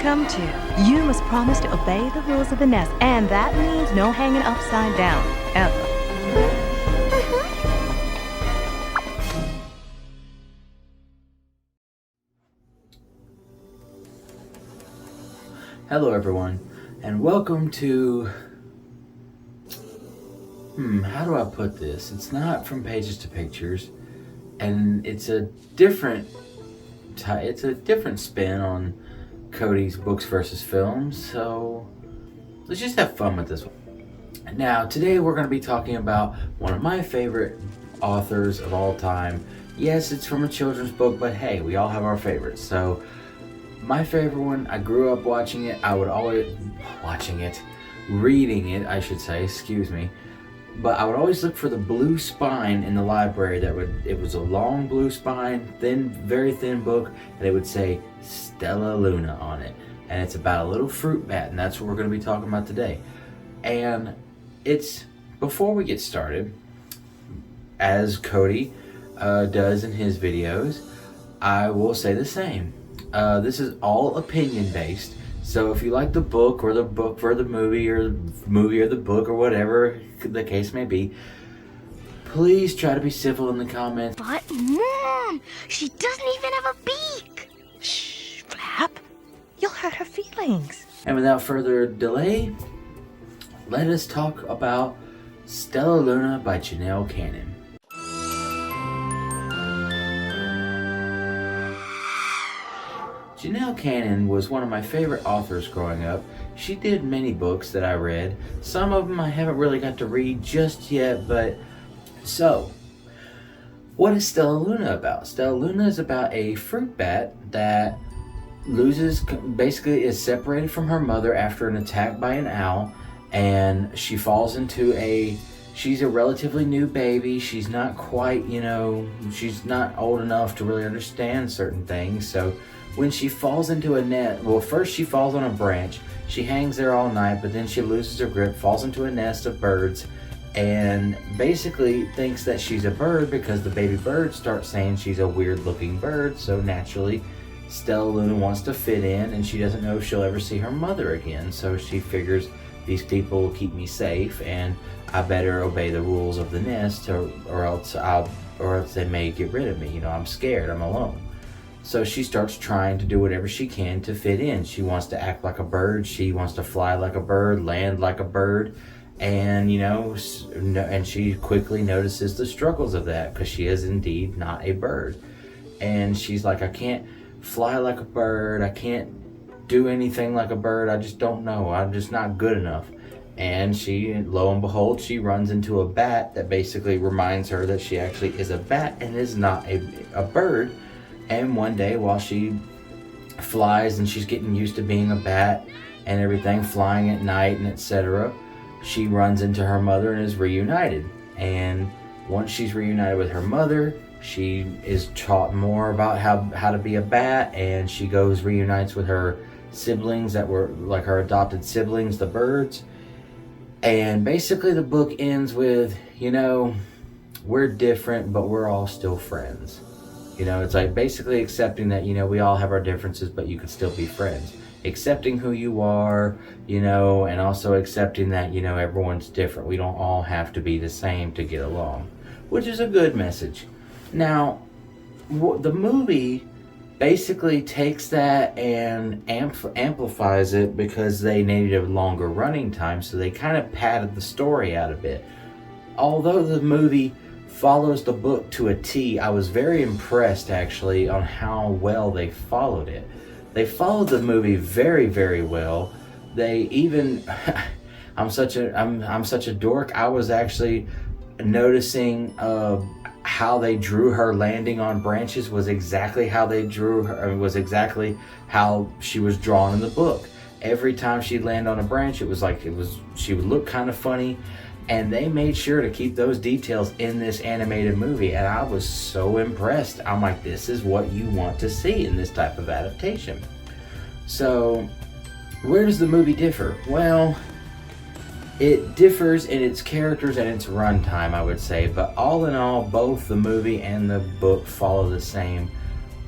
come to. You must promise to obey the rules of the nest, and that means no hanging upside down, ever. Hello everyone, and welcome to, how do I put this? It's not From Pages to Pictures, and it's a different spin on Cody's books versus films, so let's just have fun with this one. Now, today we're going to be talking about one of my favorite authors of all time. Yes, it's from a children's book, but hey, we all have our favorites. So my favorite one, I grew up watching it. I would always reading it, I should say, excuse me. But I would always look for the blue spine in the library it was a long blue spine, very thin book, and it would say Stellaluna on it. And it's about a little fruit bat, and that's what we're going to be talking about today. And before we get started, as Cody does in his videos, I will say the same. This is all opinion based, so if you like the book or the book for the movie or the movie or the book or whatever the case may be, please try to be civil in the comments. But Mom, she doesn't even have a beak. Shh, Flap. You'll hurt her feelings. And without further delay, let us talk about Stellaluna by Janelle Cannon. Janelle Cannon was one of my favorite authors growing up. She did many books that I read. Some of them I haven't really got to read just yet, but so, what is Stellaluna about? Stellaluna is about a fruit bat that basically is separated from her mother after an attack by an owl, and she falls into she's a relatively new baby. She's not quite, she's not old enough to really understand certain things, so when she falls into a net, well, first she falls on a branch. She hangs there all night, but then she loses her grip, falls into a nest of birds, and basically thinks that she's a bird because the baby birds start saying she's a weird-looking bird. So naturally, Stellaluna wants to fit in, and she doesn't know if she'll ever see her mother again. So she figures these people will keep me safe, and I better obey the rules of the nest, or else they may get rid of me. I'm scared. I'm alone. So she starts trying to do whatever she can to fit in. She wants to act like a bird. She wants to fly like a bird, land like a bird. And, and she quickly notices the struggles of that because she is indeed not a bird. And she's like, I can't fly like a bird. I can't do anything like a bird. I just don't know. I'm just not good enough. And lo and behold, she runs into a bat that basically reminds her that she actually is a bat and is not a bird. And one day, while she flies and she's getting used to being a bat and everything, flying at night and etc., she runs into her mother and is reunited. And once she's reunited with her mother, she is taught more about how to be a bat, and she reunites with her siblings that were like her adopted siblings, the birds. And basically the book ends with, we're different, but we're all still friends. It's like basically accepting that, we all have our differences, but you can still be friends. Accepting who you are, and also accepting that, everyone's different. We don't all have to be the same to get along, which is a good message. Now, the movie basically takes that and amplifies it because they needed a longer running time, so they kind of padded the story out a bit. Although the movie follows the book to a T, I was very impressed actually on how well they followed it. They followed the movie very, very well. They even I'm such a dork. I was actually noticing how they drew her landing on branches was exactly how they drew her. Was exactly how she was drawn in the book. Every time she'd land on a branch, she would look kind of funny. And they made sure to keep those details in this animated movie, and I was so impressed. I'm like, this is what you want to see in this type of adaptation. So, where does the movie differ? Well, it differs in its characters and its runtime, I would say, but all in all, both the movie and the book follow the same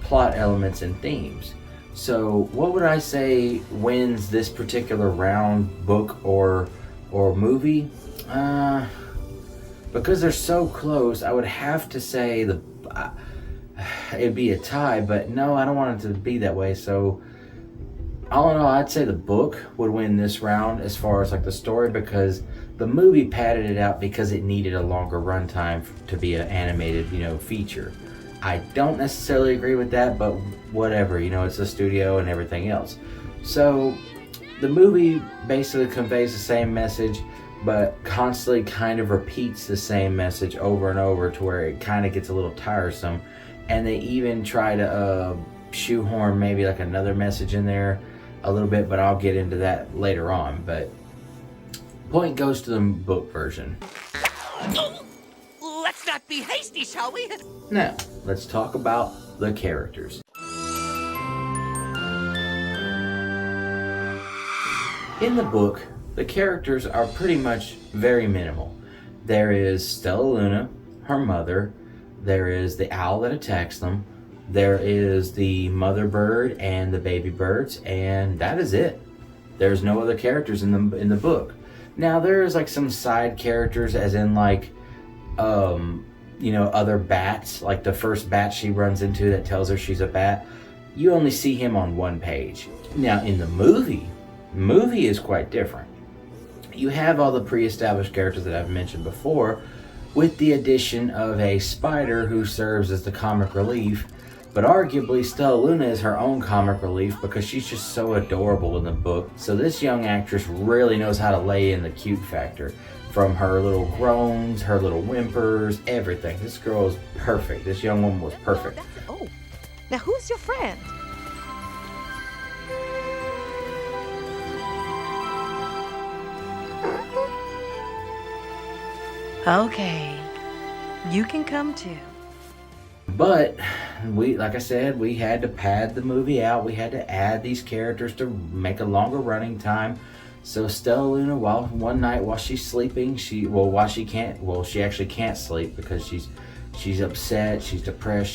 plot elements and themes. So what would I say wins this particular round, book or movie? Because they're so close, I would have to say it'd be a tie, but no, I don't want it to be that way. So all in all, I'd say the book would win this round as far as like the story, because the movie padded it out because it needed a longer runtime to be an animated, feature. I don't necessarily agree with that, but whatever, it's a studio and everything else. So the movie basically conveys the same message, but constantly kind of repeats the same message over and over to where it kind of gets a little tiresome. And they even try to shoehorn maybe like another message in there a little bit, but I'll get into that later on. But point goes to the book version. Let's not be hasty, shall we? Now, let's talk about the characters. In the book, the characters are pretty much very minimal. There is Stellaluna, her mother. There is the owl that attacks them. There is the mother bird and the baby birds, and that is it. There's no other characters in the book. Now there is like some side characters, as in like other bats, like the first bat she runs into that tells her she's a bat. You only see him on one page. Now in the movie is quite different. You have all the pre-established characters that I've mentioned before, with the addition of a spider who serves as the comic relief. But arguably, Stellaluna is her own comic relief because she's just so adorable in the book. So this young actress really knows how to lay in the cute factor. From her little groans, her little whimpers, everything. This girl is perfect. This young woman was perfect. Oh, now who's your friend? Okay, you can come too. But like I said, we had to pad the movie out. We had to add these characters to make a longer running time. So Stellaluna, one night while she's sleeping, she actually can't sleep because she's upset, she's depressed,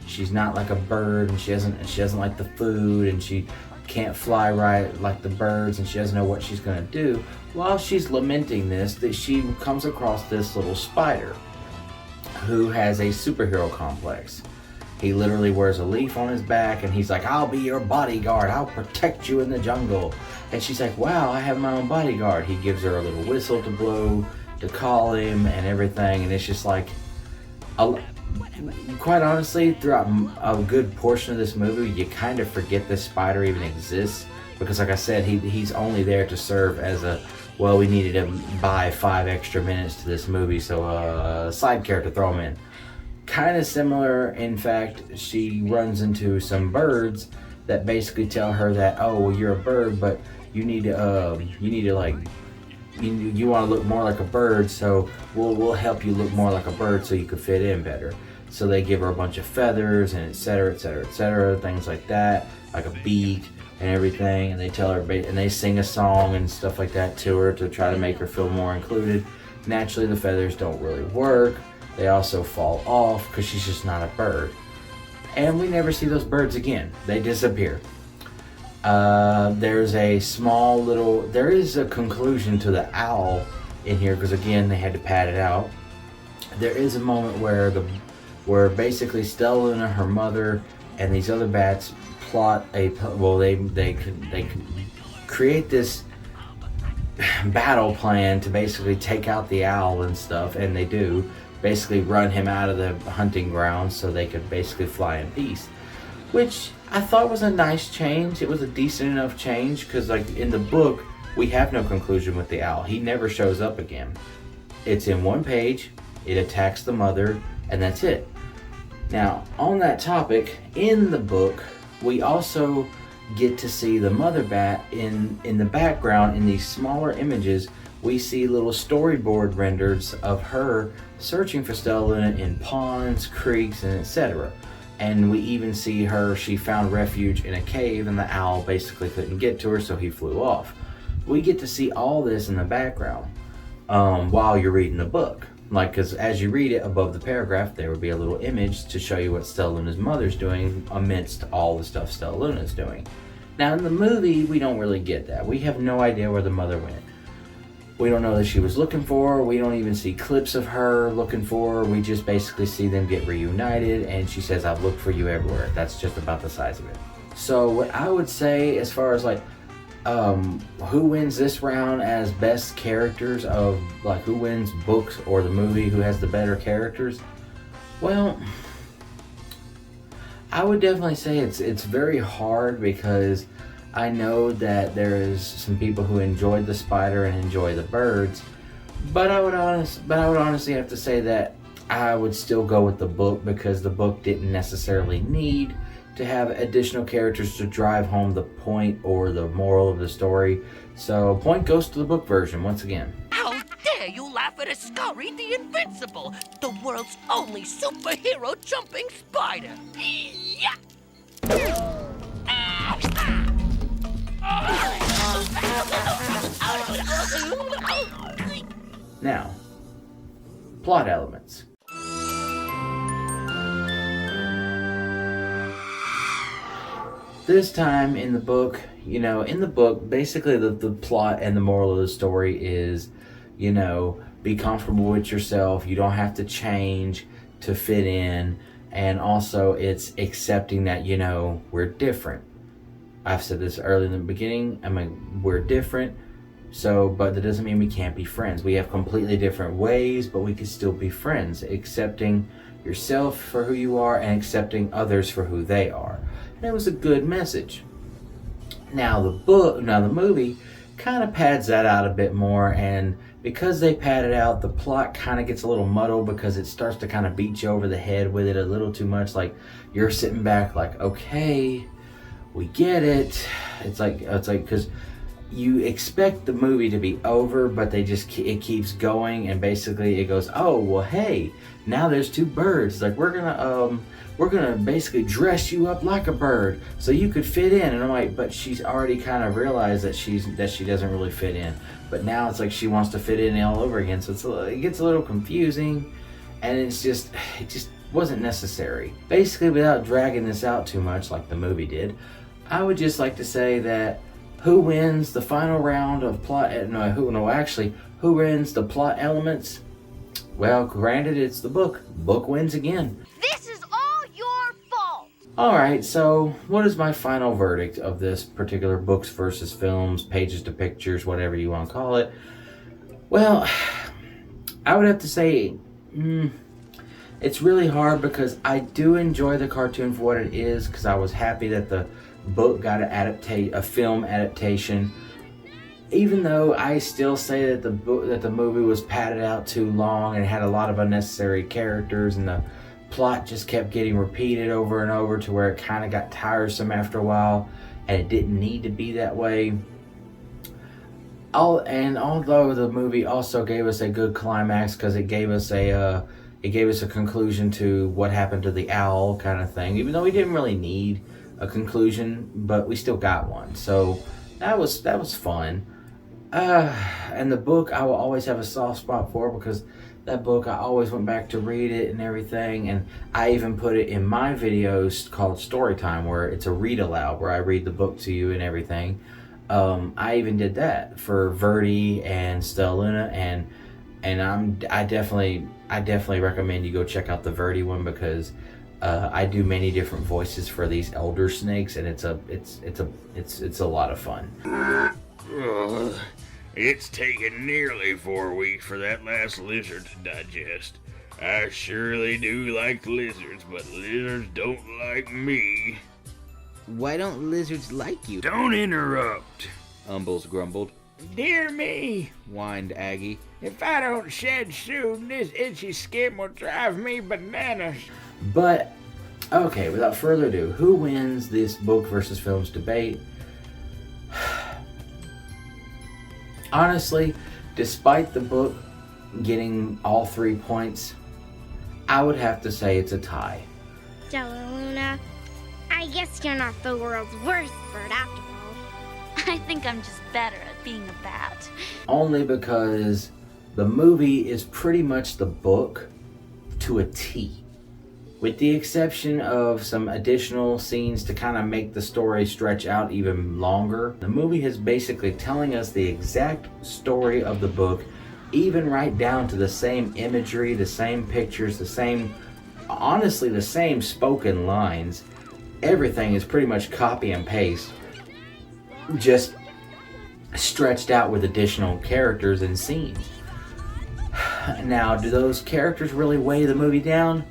she's not like a bird, and she doesn't like the food, and she can't fly right like the birds, and she doesn't know what she's gonna do. While she's lamenting this, that she comes across this little spider who has a superhero complex. He literally wears a leaf on his back, and he's like, "I'll be your bodyguard. I'll protect you in the jungle." And she's like, "Wow, I have my own bodyguard." He gives her a little whistle to blow to call him and everything, and it's just like, quite honestly, throughout a good portion of this movie, you kind of forget this spider even exists, because like I said, he's only there to serve as we needed to buy 5 extra minutes to this movie, so a side character, throw him in. Kind of similar, in fact, she runs into some birds that basically tell her that, "Oh, well, you're a bird, but you want to look more like a bird, so we'll help you look more like a bird so you could fit in better." So they give her a bunch of feathers and etc., things like that, like a beak and everything, and they tell her, and they sing a song and stuff like that to her to try to make her feel more included. Naturally, the feathers don't really work. They also fall off because she's just not a bird. And we never see those birds again. They disappear. There is a conclusion to the owl in here, because again, they had to pad it out. There is a moment where basically Stellaluna, her mother, and these other bats plot they create this battle plan to basically take out the owl and stuff, and they do basically run him out of the hunting grounds so they could basically fly in peace, which I thought was a nice change. It was a decent enough change, because like in the book we have no conclusion with the owl. He never shows up again. It's in one page, it attacks the mother, and that's it. Now on that topic, in the book we also get to see the mother bat in the background. In these smaller images, we see little storyboard renders of her searching for Stellaluna in ponds, creeks, and etc. And we even see she found refuge in a cave, and the owl basically couldn't get to her, so he flew off. We get to see all this in the background while you're reading the book. Like, because as you read it above the paragraph, there would be a little image to show you what Stellaluna's mother's doing amidst all the stuff Stellaluna's doing. Now, in the movie, we don't really get that. We have no idea where the mother went. We don't know that she was looking for her. We don't even see clips of her looking for her. We just basically see them get reunited, and she says, "I've looked for you everywhere." That's just about the size of it. So what I would say as far as like, who wins this round as best characters of, like, who wins books or the movie, who has the better characters? Well, I would definitely say it's very hard, because I know that there is some people who enjoyed the spider and enjoy the birds, but I would honestly have to say that I would still go with the book, because the book didn't necessarily need to have additional characters to drive home the point or the moral of the story. So point goes to the book version once again. How dare you laugh at a Scurry the Invincible, the world's only superhero jumping spider? Yeah. Now, plot elements. This time in the book, basically the plot and the moral of the story is, be comfortable with yourself. You don't have to change to fit in. And also it's accepting that, we're different. I've said this early in the beginning. We're different. But that doesn't mean we can't be friends. We have completely different ways, but we can still be friends. Accepting yourself for who you are and accepting others for who they are. And it was a good message. Now the movie kind of pads that out a bit more, and because they pad it out, the plot kind of gets a little muddled, because it starts to kind of beat you over the head with it a little too much. Like, you're sitting back like, okay, we get it. It's like because you expect the movie to be over, but it keeps going, and basically it goes, oh well, hey, now there's two birds. It's like, we're gonna basically dress you up like a bird so you could fit in. And I'm like, but she's already kind of realized that she doesn't really fit in, but now it's like she wants to fit in all over again. So it gets a little confusing, and it just wasn't necessary. Basically, without dragging this out too much like the movie did, I would just like to say that who wins the final round of plot? Who wins the plot elements? Well, granted, it's the book. Book wins again. This is all your fault. Alright, so what is my final verdict of this particular books versus films, pages to pictures, whatever you want to call it? Well, I would have to say, it's really hard, because I do enjoy the cartoon for what it is, because I was happy that the book got a film adaptation. Even though I still say that the movie was padded out too long and had a lot of unnecessary characters, and the plot just kept getting repeated over and over to where it kind of got tiresome after a while, and it didn't need to be that way. Although the movie also gave us a good climax, because it gave us a conclusion to what happened to the owl kind of thing, even though we didn't really need a conclusion, but we still got one. So that was fun. And the book I will always have a soft spot for, because that book I always went back to read it and everything, and I even put it in my videos called Storytime, where it's a read aloud, where I read the book to you and everything. I even did that for Verdi and Stellaluna, and I definitely recommend you go check out the Verdi one, because I do many different voices for these elder snakes, and it's a lot of fun. It's taken nearly 4 weeks for that last lizard to digest. I surely do like lizards, but lizards don't like me. Why don't lizards like you? Don't interrupt. Umbles grumbled. Dear me, Whined Aggie. if I don't shed soon, this itchy skin will drive me bananas. But, okay, without further ado, who wins this book versus films debate? Honestly, despite the book getting all 3 points, I would have to say it's a tie. Stellaluna, I guess you're not the world's worst bird after all. I think I'm just better at being a bat. Only because The movie is pretty much the book to a T, with the exception of some additional scenes to kind of make the story stretch out even longer. The movie is basically telling us the exact story of the book, even right down to the same imagery, the same pictures, honestly the same spoken lines. Everything is pretty much copy and paste, just stretched out with additional characters and scenes. Now, do those characters really weigh the movie down?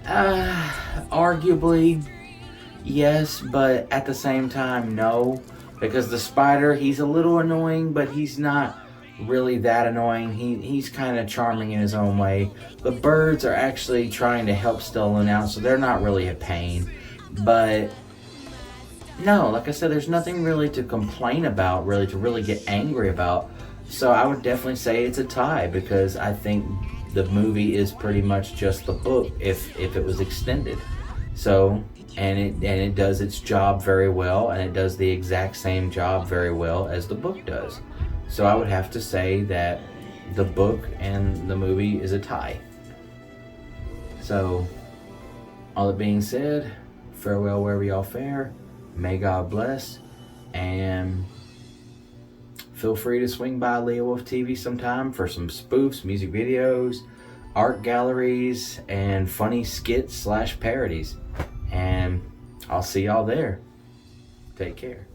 Arguably, yes, but at the same time, no. Because the spider, he's a little annoying, but he's not really that annoying. He's kind of charming in his own way. The birds are actually trying to help Stellaluna out, so they're not really a pain. But no, like I said, there's nothing really to complain about, really, to really get angry about. So I would definitely say it's a tie, because I think the movie is pretty much just the book if it was extended. So, and it does its job very well, and it does the exact same job very well as the book does. So I would have to say that the book and the movie is a tie. So, all that being said, farewell wherever y'all fare. May God bless, and feel free to swing by LWTV sometime for some spoofs, music videos, art galleries, and funny skits / parodies. And I'll see y'all there. Take care.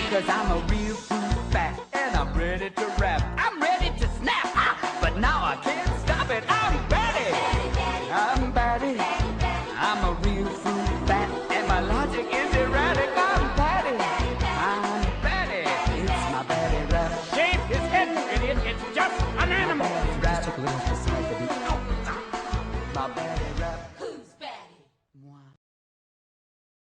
Cause I'm a real food bat and I'm ready to rap. I'm ready to snap, but now I can't stop it.